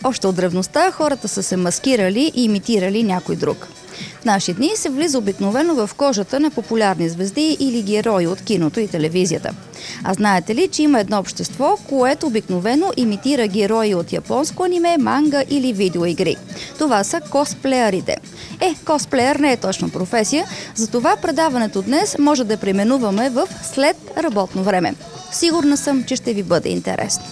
Още от древността хората са се маскирали и имитирали някой друг. В наши дни се влиза обикновено в кожата на популярни звезди или герои от киното и телевизията. А знаете ли, че има едно общество, което обикновено имитира герои от японско аниме, манга или видеоигри? Това са косплеерите. Косплеер не е точно професия, затова предаването днес може да преименуваме в след работно време. Сигурна съм, че ще ви бъде интересно.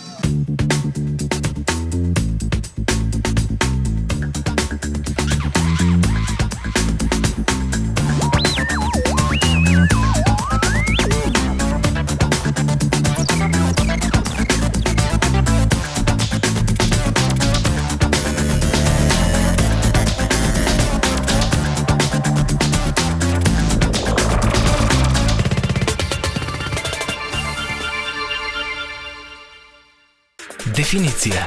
Дефиниция.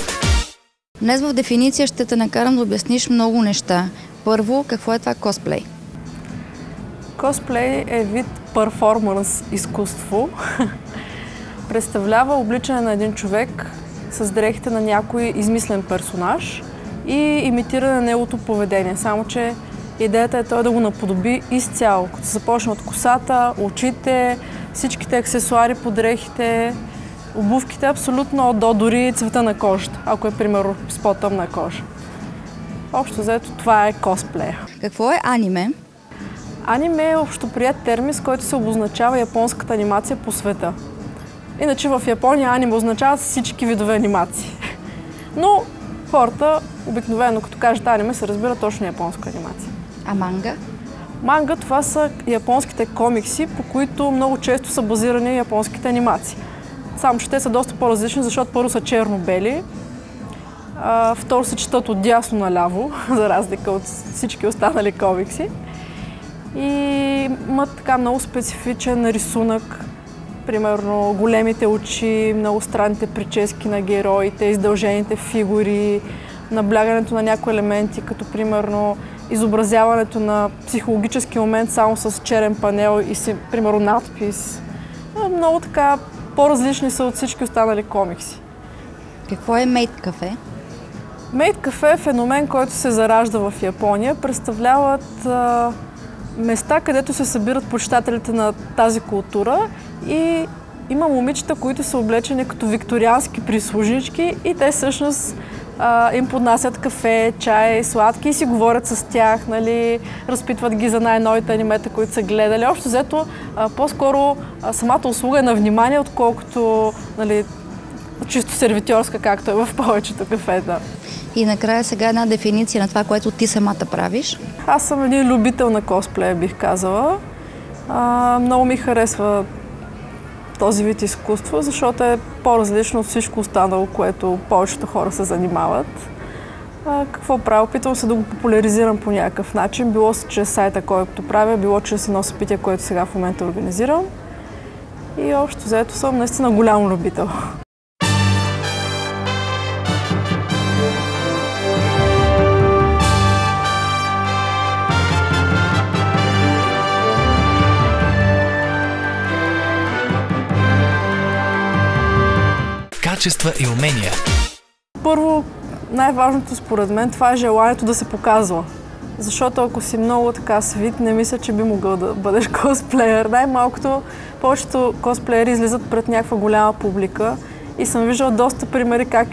Днес в дефиниция ще те накарам да обясниш много неща. Първо, какво е това косплей? Косплей е вид перформанс изкуство. Представлява обличане на един човек с дрехите на някой измислен персонаж и имитиране на неговото поведение. Само че идеята е той да го наподоби изцяло, като започне от косата, очите, всичките аксесуари по дрехите, обувките, абсолютно до дори цвета на кожата, ако е примерно с по-тъмна кожа. Общо взето това е косплея. Какво е аниме? Аниме е общоприет термин, с който се обозначава японската анимация по света. Иначе в Япония аниме означават всички видове анимации. Но хората обикновено като кажат аниме се разбира точно японска анимация. А манга? Манга това са японските комикси, по които много често са базирани японските анимации. Само че те са доста по-различни, защото първо са черно-бели, второ се четат от дясно наляво, за разлика от всички останали комикси. И имат така много специфичен рисунък, примерно големите очи, много странните прически на героите, издължените фигури, наблягането на някои елементи, като примерно изобразяването на психологически момент само с черен панел и примерно надпис. Много така по-различни са от всички останали комикси. Какво е мейд кафе? Мейд кафе е феномен, който се заражда в Япония. Представляват места, където се събират почитателите на тази култура и има момичета, които са облечени като викториански прислужнички и те всъщност им поднасят кафе, чай, сладки и си говорят с тях, нали, разпитват ги за най-новите анимета, които са гледали. Общо взето, по-скоро самата услуга е на внимание, отколкото, нали, чисто сервитьорска, както е в повечето кафета. И накрая сега една дефиниция на това, което ти самата правиш. Аз съм един любител на косплея, бих казала. Много ми харесва този вид изкуство, защото е по-различно от всичко останало, което повечето хора се занимават. Какво правя? Опитвам се да го популяризирам по някакъв начин. Било чрез сайта, който правя, било чрез едно събитие, което сега в момента организирам. И общо взето съм наистина голям любител. Качества и умения. Първо, най-важното според мен, това е желанието да се показва. Защото ако си много така свит, не мисля, че би могъл да бъдеш косплеер. Най-малкото, повечето косплеери излизат пред някаква голяма публика и съм виждала доста примери как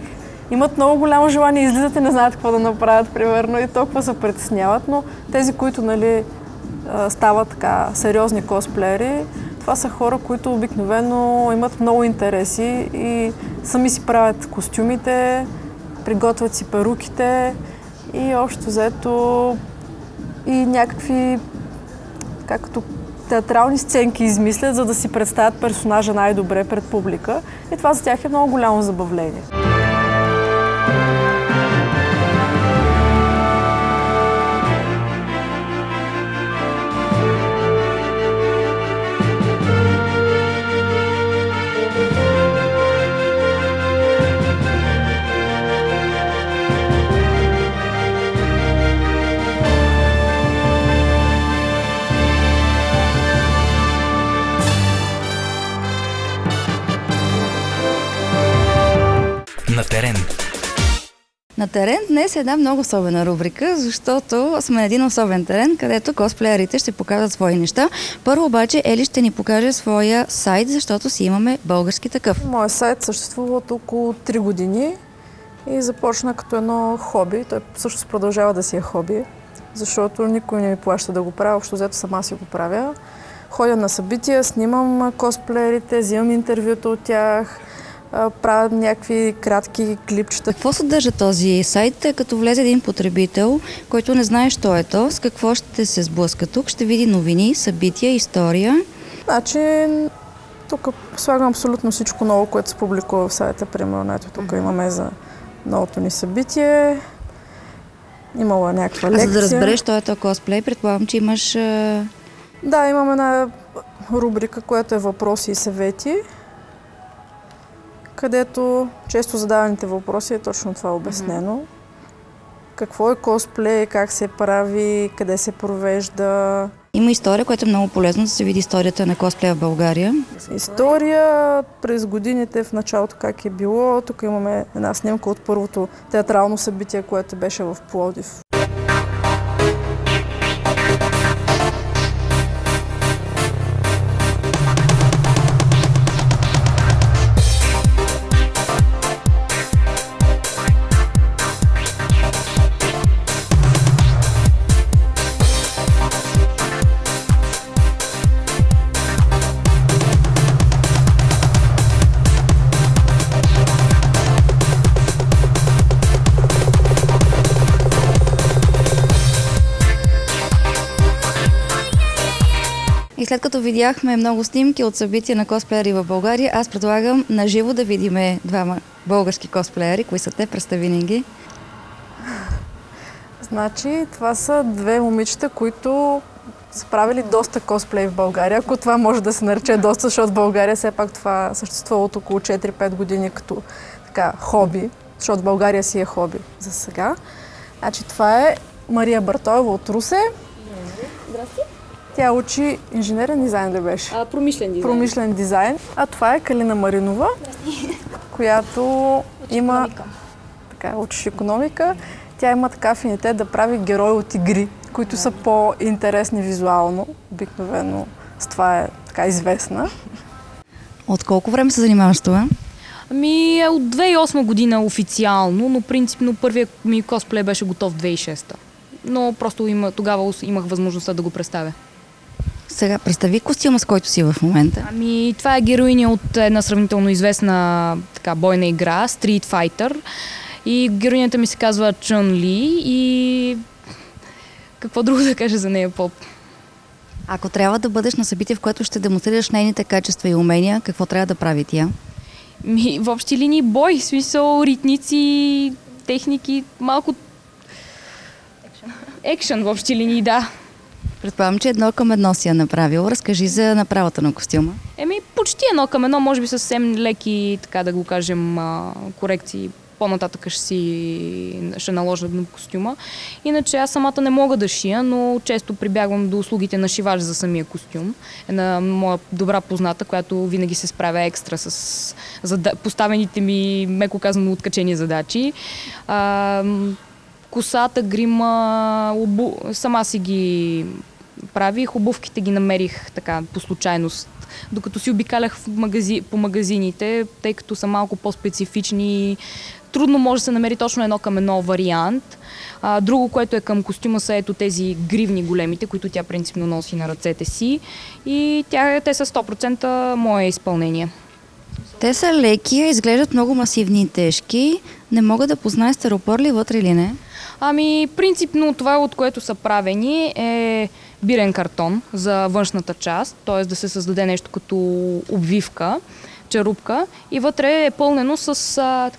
имат много голямо желание, излизат и не знаят какво да направят, примерно, и толкова се притесняват, но тези, които, нали, стават така сериозни косплеери, това са хора, които обикновено имат много интереси и сами си правят костюмите, приготвят си перуките и общо взето и някакви както театрални сценки измислят, за да си представят персонажа най-добре пред публика. И това за тях е много голямо забавление. На терен. На терен днес е една много особена рубрика, защото сме на един особен терен, където косплеерите ще показват свои неща. Първо обаче Ели ще ни покаже своя сайт, защото си имаме български такъв. Моят сайт съществува от около 3 години и започна като едно хоби. Той също продължава да си е хоби, защото никой не ми плаща да го правя, общо взето сама си го правя. Ходя на събития, снимам косплеерите, взимам интервюта от тях, правя някакви кратки клипчета. Какво съдържа този сайт? Като влезе един потребител, който не знае що е то, с какво ще се сблъска тук, ще види новини, събития, история. Значи, тук слагам абсолютно всичко ново, което се публикува в сайта. Примерно, ето тук имаме за новото ни събитие. Имала някаква лекция. За да разбереш, що е то косплей, предполагам, че имаш... Да, имам една рубрика, която е въпроси и съвети, където често задаваните въпроси е точно това обяснено. Какво е косплей, как се прави, къде се провежда. Има история, която е много полезно да се види историята на косплея в България. История през годините в началото как е било. Тук имаме една снимка от първото театрално събитие, което беше в Пловдив. И след като видяхме много снимки от събития на косплеери в България, аз предлагам наживо да видим двама български косплеери. Кои са те? Представи ни ги. Значи, това са две момичета, които са правили доста косплей в България. Ако това може да се нарече доста, защото в България все пак това съществува от около 4-5 години като така, хоби, защото България си е хоби за сега. Значи, това е Мария Бартоева от Русе. Здрасти. Тя учи инженерен дизайн ли беше? Промишлен дизайн. Промишлен дизайн. А това е Калина Маринова, която има... Така, учиш икономика. Тя има така афинитет да прави герои от игри, които са по-интересни визуално. Обикновено с това е така известна. От колко време се занимаваш с това? От 2008 година официално, но принципно първият ми косплей беше готов в 2006. Но просто тогава имах възможността да го представя. Сега, представи костюма, с който си в момента. Това е героиня от една сравнително известна бойна игра, Street Fighter. И героинята ми се казва Чън Ли и какво друго да кажа за нея поп. Ако трябва да бъдеш на събитие, в което ще демонстрираш нейните качества и умения, какво трябва да прави тя? В общи линии бой, смисъл, ритници, техники, малко екшън в общи линии, да. Предполагам, че 1:1 си я направил. Разкажи за направата на костюма. Почти 1:1, може би съвсем леки, така да го кажем, корекции. По-нататък ще наложа на костюма. Иначе аз самата не мога да шия, но често прибягвам до услугите на шивач за самия костюм. Една моя добра позната, която винаги се справя екстра с поставените ми, меко казано, откачени задачи. Косата, грима, сама си ги правих, обувките ги намерих така по случайност, докато си обикалях по магазините, тъй като са малко по-специфични. Трудно може да се намери точно 1:1 вариант. Друго, което е към костюма, са ето тези гривни големите, които тя принципно носи на ръцете си. И те са 100% мое изпълнение. Те са леки, изглеждат много масивни и тежки. Не мога да позная стиропор ли вътре или не? Принципно това, от което са правени, е бирен картон за външната част, т.е. да се създаде нещо като обвивка, черупка и вътре е пълнено с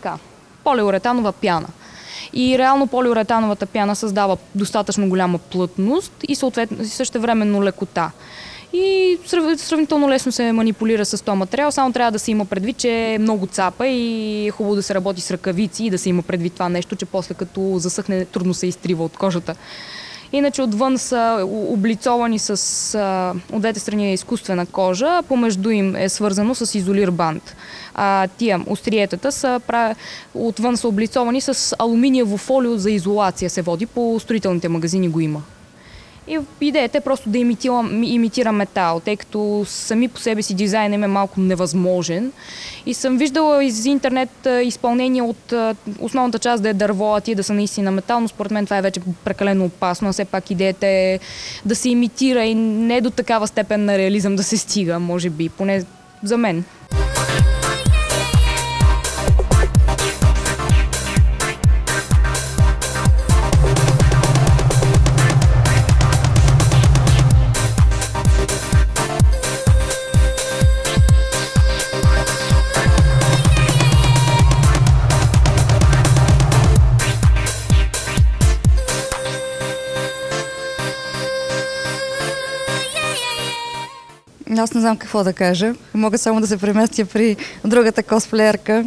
полиуретанова пяна. И реално полиуретановата пяна създава достатъчно голяма плътност и съответно същевременно лекота. И сравнително лесно се манипулира с този материал, само трябва да се има предвид, че е много цапа и е хубаво да се работи с ръкавици и да се има предвид това нещо, че после като засъхне трудно се изтрива от кожата. Иначе отвън са облицовани с от двете страни е изкуствена кожа, помежду им е свързано с изолир бант. Тия остриетата отвън са облицовани с алуминиево фолио за изолация, се води, по строителните магазини го има. И идеята е просто да имитира метал, тъй като сами по себе си дизайн е малко невъзможен. И съм виждала из интернет изпълнение от основната част да е дърво, а тия да са наистина метал, но според мен това е вече прекалено опасно. А все пак идеята е да се имитира и не до такава степен на реализъм да се стига, може би, поне за мен. Аз не знам какво да кажа. Мога само да се преместя при другата косплеерка,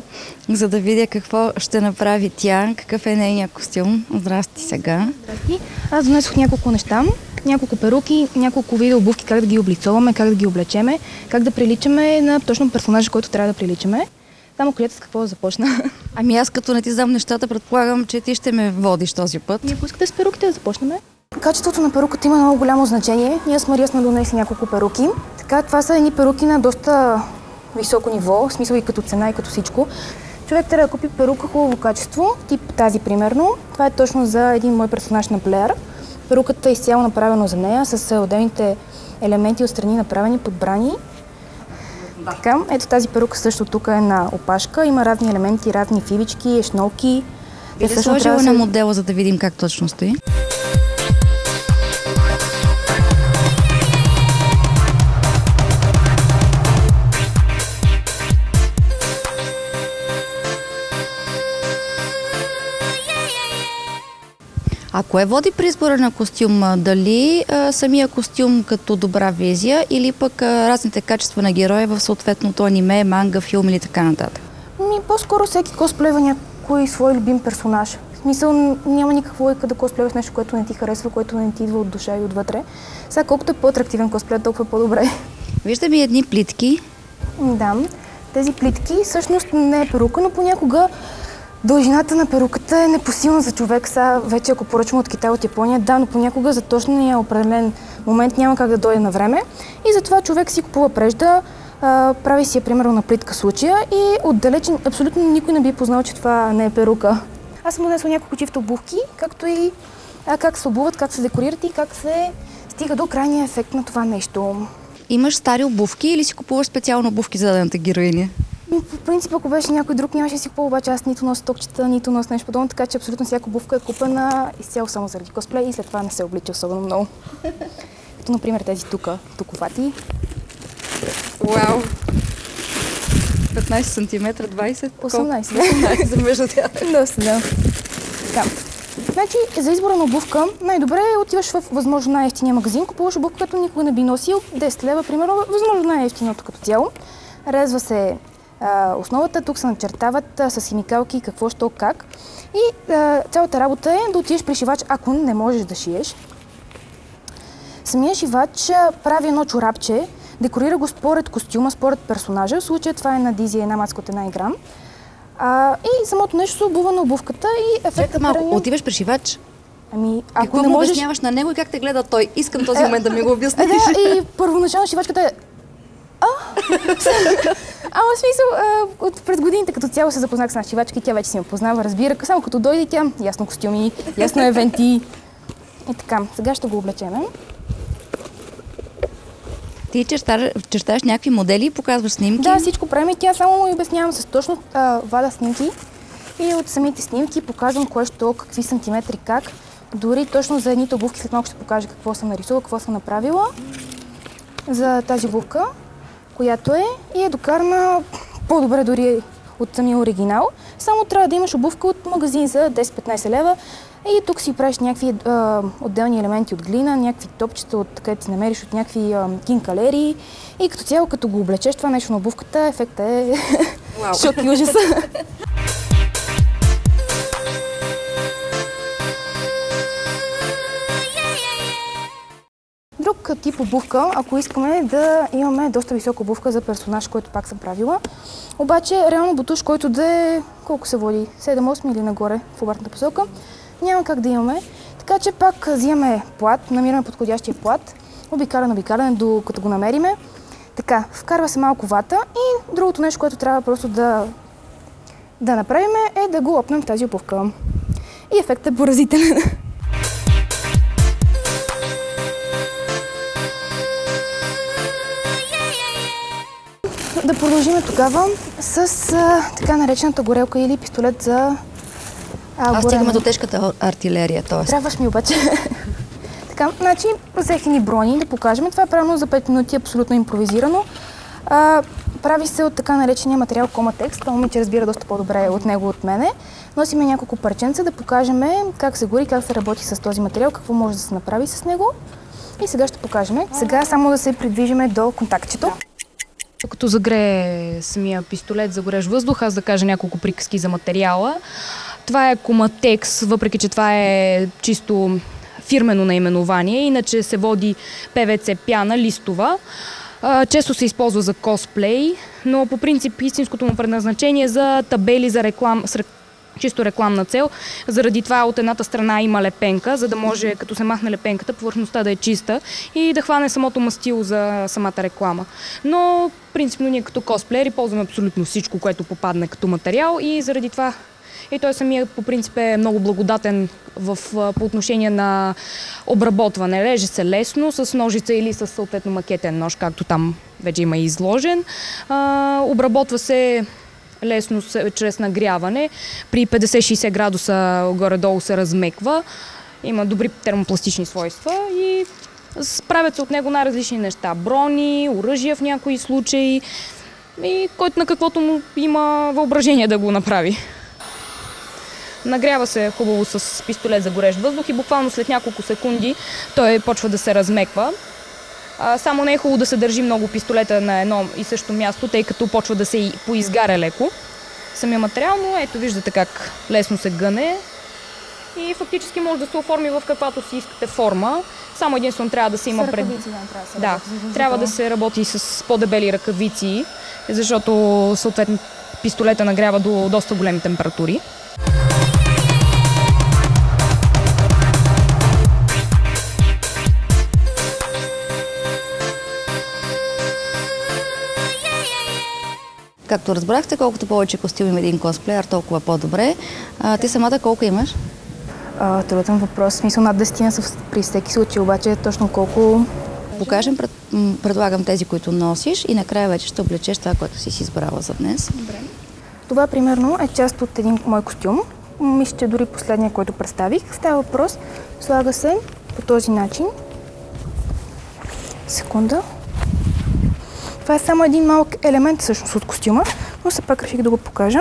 за да видя какво ще направи тя, какъв е нейният костюм. Здрасти сега. Здрасти. Аз донесох няколко неща, няколко перуки, няколко вида обувки, как да ги облицоваме, как да ги облечеме, как да приличаме на точно персонажа, който трябва да приличаме. Само колета с какво да започна. Ами аз като не ти знам нещата, предполагам, че ти ще ме водиш този път. Ако искате с перуките да започнем. Качеството на перуката има много голямо значение. Ние с Мария сме донесли няколко перуки. Така, това са едни перуки на доста високо ниво, в смисъл и като цена, и като всичко. Човек трябва да купи перука хубаво качество, тип тази примерно. Това е точно за един мой персонаж на Блеър. Перуката е изцяло направена за нея, с отделните елементи отстрани направени, подбрани. Така, ето тази перука също тук е на опашка. Има разни елементи, разни фибички, ешнолки. Би ли сложила на модела, за да видим как точно стои? А кое води при избора на костюм? Дали самия костюм като добра визия или пък разните качества на героя в съответното аниме, манга, филм или така нататък? По-скоро всеки косплева някой свой любим персонаж. В смисъл няма никаква логика да косплеваш нещо, което не ти харесва, което не ти идва от душа и отвътре. Сега колкото е по-атрактивен косплей, толкова по-добре. Виждаме едни плитки. Да, тези плитки всъщност не е перука, но понякога дължината на перуката е непосилна за човек. Сега вече ако поръчваме от Китай, от Япония, да, но понякога за точния определен момент няма как да дойде на време. И затова човек си купува прежда, прави си я примерно на плитка случая и отдалече абсолютно никой не би познал, че това не е перука. Аз съм донесла няколко чифта обувки, както и как се обуват, как се декорират и как се стига до крайния ефект на това нещо. Имаш стари обувки или си купуваш специално обувки за дадената героиня? По принцип, ако беше някой друг, нямаше да си купува, обаче аз нито нося токчета, нито нося нещо подобно, така че абсолютно всяка обувка е купена изцяло само заради косплей и след това не се облича особено много. Като например тези туковати. Вау! 15 см, 20? 18 за между тях. Доста, да. Така. Значи, за избора на обувка, най-добре отиваш в възможно най-евтиния магазин, купуваш обувка, която никога не би носил, 10 лева, примерно, възможно най-евтиното като цяло. Резва се основата, тук се начертават с химикалки какво, що, как. И цялата работа е да отидеш при шивач, ако не можеш да шиеш. Самия шивач прави едно чорапче, декорира го според костюма, според персонажа. В случая това е на Дизи, една мацка от една игра. И самото нещо се обува на обувката и ефектът... Малко, отиваш при шивач? Ами, ако какво не можеш... обясняваш на него и как те гледа той? Искам този момент да ми го обясниш. Да, и първоначално шивачката е... в смисъл, през годините като цяло се запознах с една шивачка и тя вече си ме познава, разбира. Само като дойде тя, ясно костюми, ясно евенти. И така, сега ще го облечеме. Ти чертаеш някакви модели и показваш снимки? Да, всичко правим и тя само му обяснявам с точно вада снимки и от самите снимки показвам кое що, какви сантиметри, как. Дори точно за едните обувки след малко ще покажа какво съм нарисувала, какво съм направила за тази обувка, която е и е докарана по-добре дори от самия оригинал. Само трябва да имаш обувка от магазин за 10-15 лева и тук си правиш някакви отделни елементи от глина, някакви топчета, където си намериш от някакви кинкалери и като цяло, като го облечеш това нещо на обувката, ефектът е шок и ужас. тип обувка, ако искаме да имаме доста висока обувка за персонаж, който пак съм правила. Обаче, реално бутуш, който да е, колко се води, 7-8 или нагоре в обратната посока, няма как да имаме. Така че пак взимаме плат, намираме подходящия плат, обикаляне, докато го намериме. Така, вкарва се малко вата и другото нещо, което трябва просто да направим е да го опнем в тази обувка. И ефектът е поразителен. Да продължим тогава с така наречената горелка или пистолет за Аз стигаме до тежката артилерия, т.е. Трябваш ми обаче. Така, значи, взех ни брони да покажем. Това е правилно за 5 минути, абсолютно импровизирано. Прави се от така наречения материал Коматекс. Това момиче разбира доста по-добре от него, от мене. Носиме няколко парченца да покажем как се гори, как се работи с този материал, какво може да се направи с него. И сега ще покажем. Сега само да се придвижиме до контактчето. Докато загрее самия пистолет, загореш въздух, аз да кажа няколко приказки за материала. Това е Коматекс, въпреки че това е чисто фирмено наименование, иначе се води ПВЦ пяна, листова. Често се използва за косплей, но по принцип истинското му предназначение е за табели за чисто рекламна цел. Заради това от едната страна има лепенка, за да може, като се махне лепенката, повърхността да е чиста и да хване самото мастило за самата реклама. Но принципно ние като косплеери ползваме абсолютно всичко, което попадне като материал и заради това и той самия по принцип е много благодатен по отношение на обработване. Реже се лесно с ножица или с съответно макетен нож, както там вече има изложен. Обработва се лесно чрез нагряване. При 50-60 градуса горе-долу се размеква. Има добри термопластични свойства и справят се от него най-различни неща. Брони, оръжия в някои случаи и който на каквото му има въображение да го направи. Нагрява се хубаво с пистолет за горещ въздух и буквално след няколко секунди той почва да се размеква. Само не е хубаво да се държи много пистолета на едно и също място, тъй като почва да се поизгаря леко самия материал, но ето виждате как лесно се гъне и фактически може да се оформи в каквато си искате форма. Само единствено трябва да се има пред... Да, трябва да се работи с по-дебели ръкавици, защото съответно пистолета нагрява до доста големи температури. Както разбрахте, колкото повече костюм има един косплеер, толкова по-добре. Ти самата колко имаш? Труден въпрос. Смисъл над 10 са при всеки случай, обаче точно колко... Покажем, предлагам тези, които носиш и накрая вече ще облечеш това, което си избрала за днес. Добре. Това примерно е част от един мой костюм. Мисля, че дори последния, който представих. Става въпрос, слага се по този начин. Секунда. Това е само един малък елемент всъщност от костюма, но все пак реших да го покажа.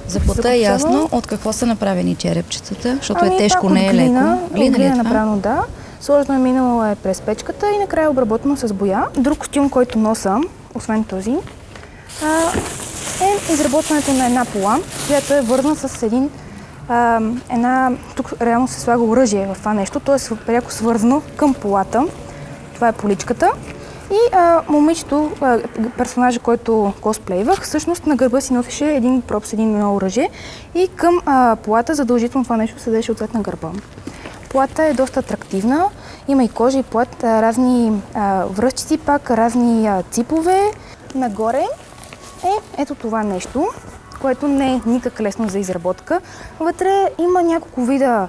За пота е ясно от какво са направени черепчетата, защото е тежко, не е глина, леко. Глина е направено, да. Сложно е минало е през печката и накрая е обработено с боя. Друг костюм, който носа, освен този, е изработването на една пола, която е вързана с тук реално се слага оръжие в това нещо, то е пряко свързано към полата. Това е поличката. И момичето, персонажа, който косплейвах, всъщност на гърба си носеше един пропс, едно оръжие и към полата задължително това нещо седеше отзад на гърба. Полата е доста атрактивна, има и кожа и плат, разни връзчици пак, разни ципове. Нагоре е ето това нещо, което не е никак лесно за изработка. Вътре има няколко вида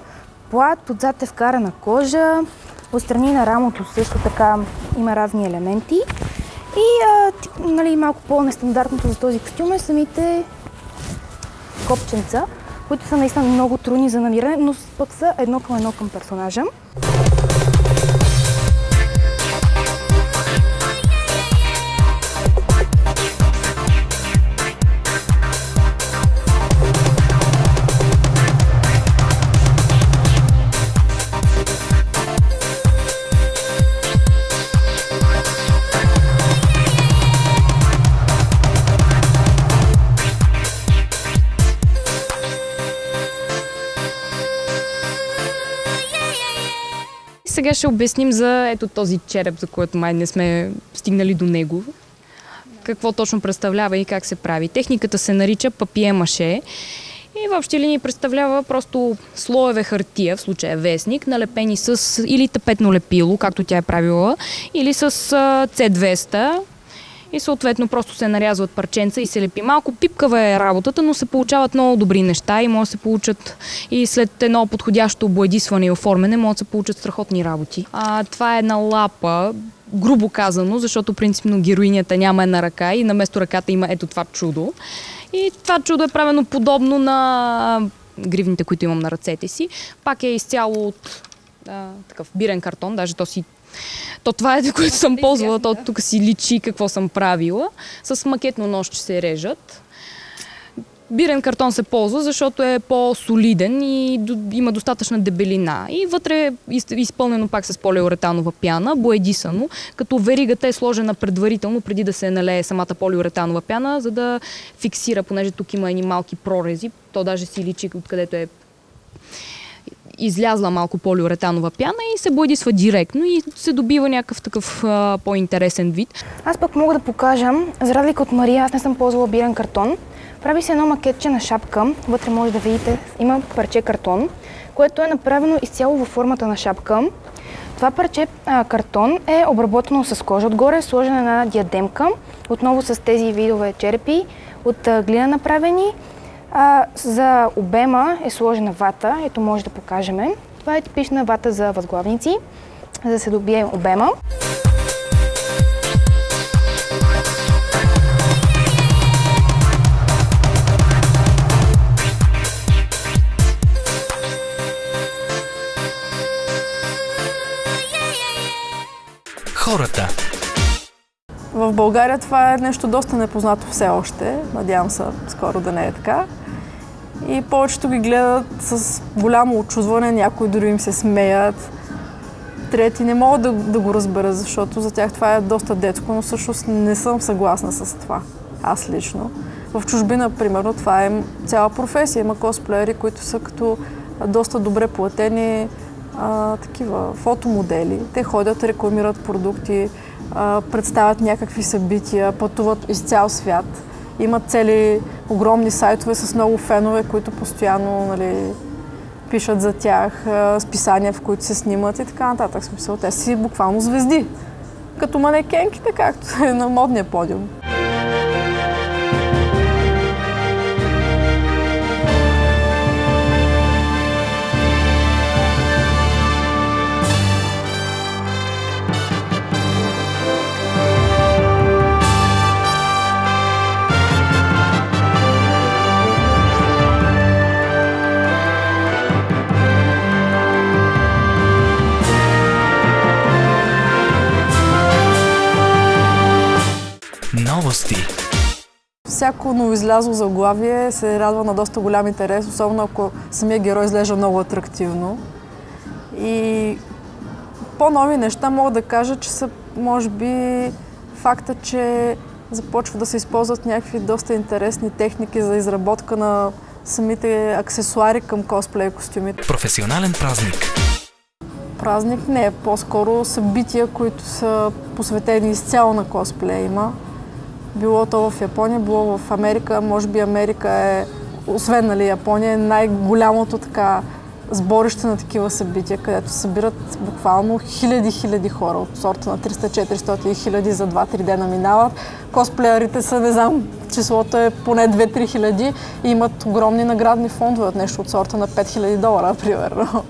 плат, отзад е вкарана кожа, отстрани на рамото също така има разни елементи. И малко по-нестандартното за този костюм е самите копченца, които са наистина много трудни за намиране, но пък са едно към персонажа. сега ще обясним за ето този череп, за който май не сме стигнали до него. Какво точно представлява и как се прави. Техниката се нарича папие-маше и в общи линии представлява просто слоеве хартия, в случая вестник, налепени с или тапетно лепило, както тя е правила, или с C200 и съответно просто се нарязват парченца и се лепи. Малко пипкава е работата, но се получават много добри неща и може да се получат и след едно подходящо боядисване и оформяне може да се получат страхотни работи. Това е една лапа, грубо казано, защото принципно героинята няма една ръка и наместо ръката има ето това чудо. И това чудо е правено подобно на гривните, които имам на ръцете си. Пак е изцяло от такъв бирен картон, даже това е, което съм ползвала, то тук си личи какво съм правила. С макетно ножче се режат. Бирен картон се ползва, защото е по-солиден и има достатъчна дебелина. И вътре е изпълнено пак с полиуретанова пяна, боядисано, като веригата е сложена предварително, преди да се налее самата полиуретанова пяна, за да фиксира, понеже тук има едни малки прорези. То даже си личи откъдето е излязла малко полиуретанова пяна и се боядисва директно и се добива някакъв такъв по-интересен вид. Аз пък мога да покажа, за разлика от Мария, аз не съм ползвала бирен картон. Прави се едно макетче на шапка, вътре може да видите, има парче картон, което е направено изцяло във формата на шапка. Това парче картон е обработено с кожа отгоре, сложена на една диадемка, отново с тези видове черепи, от глина направени. За обема е сложена вата, ето може да покажем. Това е типична вата за възглавници, за да се добие обема. Хората. В България това е нещо доста непознато все още. Надявам се скоро да не е така. И повечето ги гледат с голямо очудване, някои дори им се смеят. Трети не могат да го разберат, защото за тях това е доста детско, но всъщност не съм съгласна с това. Аз лично. В чужбина, примерно, това е цяла професия. Има косплеери, които са като доста добре платени такива фотомодели. Те ходят, рекламират продукти, представят някакви събития, пътуват из цял свят. Имат цели огромни сайтове с много фенове, които постоянно, нали, пишат за тях, списания, в които се снимат и така нататък. Смисъл, те си буквално звезди. Като манекенките, както е на модния подиум. Новости. Всяко новоизлязло заглавие се радва на доста голям интерес, особено ако самия герой изглежда много атрактивно. И по-нови неща мога да кажа, че са, може би, факта, че започва да се използват някакви доста интересни техники за изработка на самите аксесуари към косплей костюмите. Професионален празник. Празник не е, по-скоро събития, които са посветени изцяло на косплей има. Било то в Япония, било в Америка. Може би Америка е, освен, нали, Япония, е най-голямото така сборище на такива събития, където събират буквално хиляди хора от сорта на 300-400 хиляди за 2-3 дена минават. Косплеерите са, не знам, числото е поне 2-3 хиляди и имат огромни наградни фондове от нещо от сорта на $5000, примерно.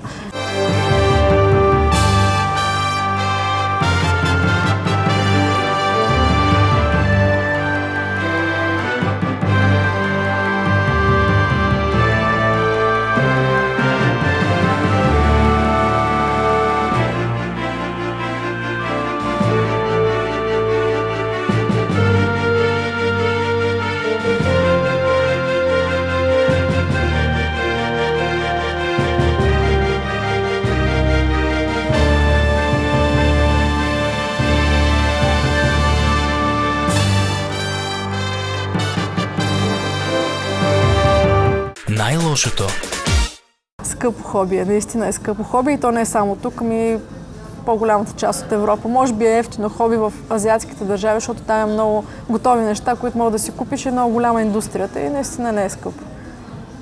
Най-лошото. Скъпо хоби е, наистина е скъпо хоби и то не е само тук, ами по-голямата част от Европа. Може би е ефтино хоби в азиатските държави, защото там е много готови неща, които могат да си купиш, е много голяма индустрията и наистина не е скъпо.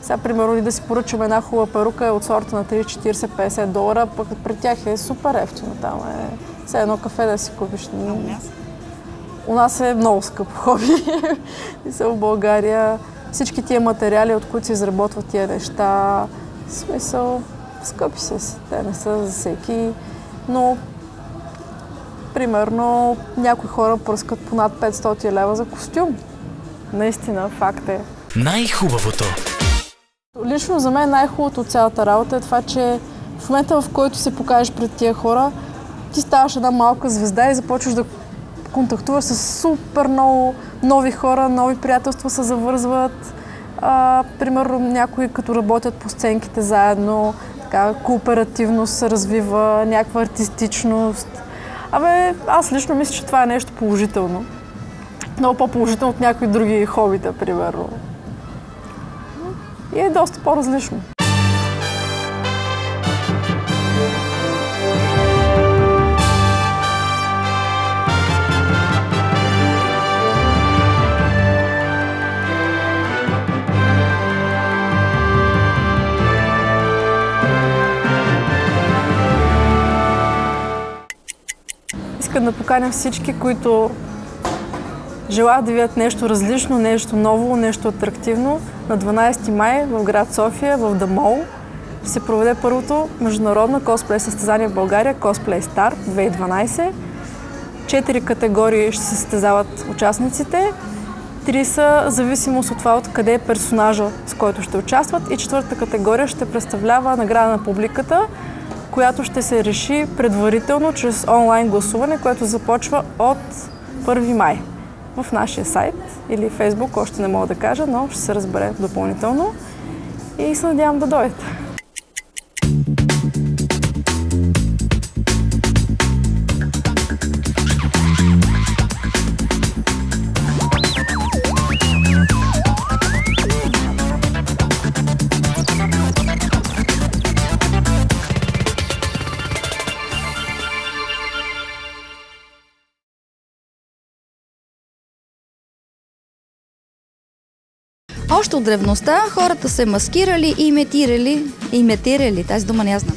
Сега, примерно, и да си поръчаме една хубава перука е от сорта на 30, 40, 50 долара, пък при тях е супер ефтино. Там е все едно кафе да си купиш. У нас е много скъпо хоби. И са в България. Всички тия материали, от които се изработват тия неща, в смисъл, скъпи са си. Те не са за всеки, но примерно някои хора пръскат по над 500 лева за костюм. Наистина, факт е. Най-хубавото. Лично за мен най-хубавото от цялата работа е това, че в момента, в който се покажеш пред тия хора, ти ставаш една малка звезда и започваш да контактуваш с супер много нови хора, нови приятелства се завързват. Примерно някои като работят по сценките заедно, така кооперативност се развива, някаква артистичност. Аз лично мисля, че това е нещо положително. Много по-положително от някои други хобита, примерно. И е доста по-различно. Искам да поканя всички, които желаят да видят нещо различно, нещо ново, нещо атрактивно. На 12 май в град София, в The Mall, ще се проведе първото международно косплей състезание в България, Cosplay Star 2012. 4 категории ще се състезават участниците. 3 са зависимост от това откъде е персонажа, с който ще участват. И 4-та категория ще представлява награда на публиката, която ще се реши предварително чрез онлайн гласуване, което започва от 1 май. В нашия сайт или Фейсбук, още не мога да кажа, но ще се разбере допълнително и се надявам да дойдете. Още от древността хората се маскирали и имитирали. Тази дума не я знам.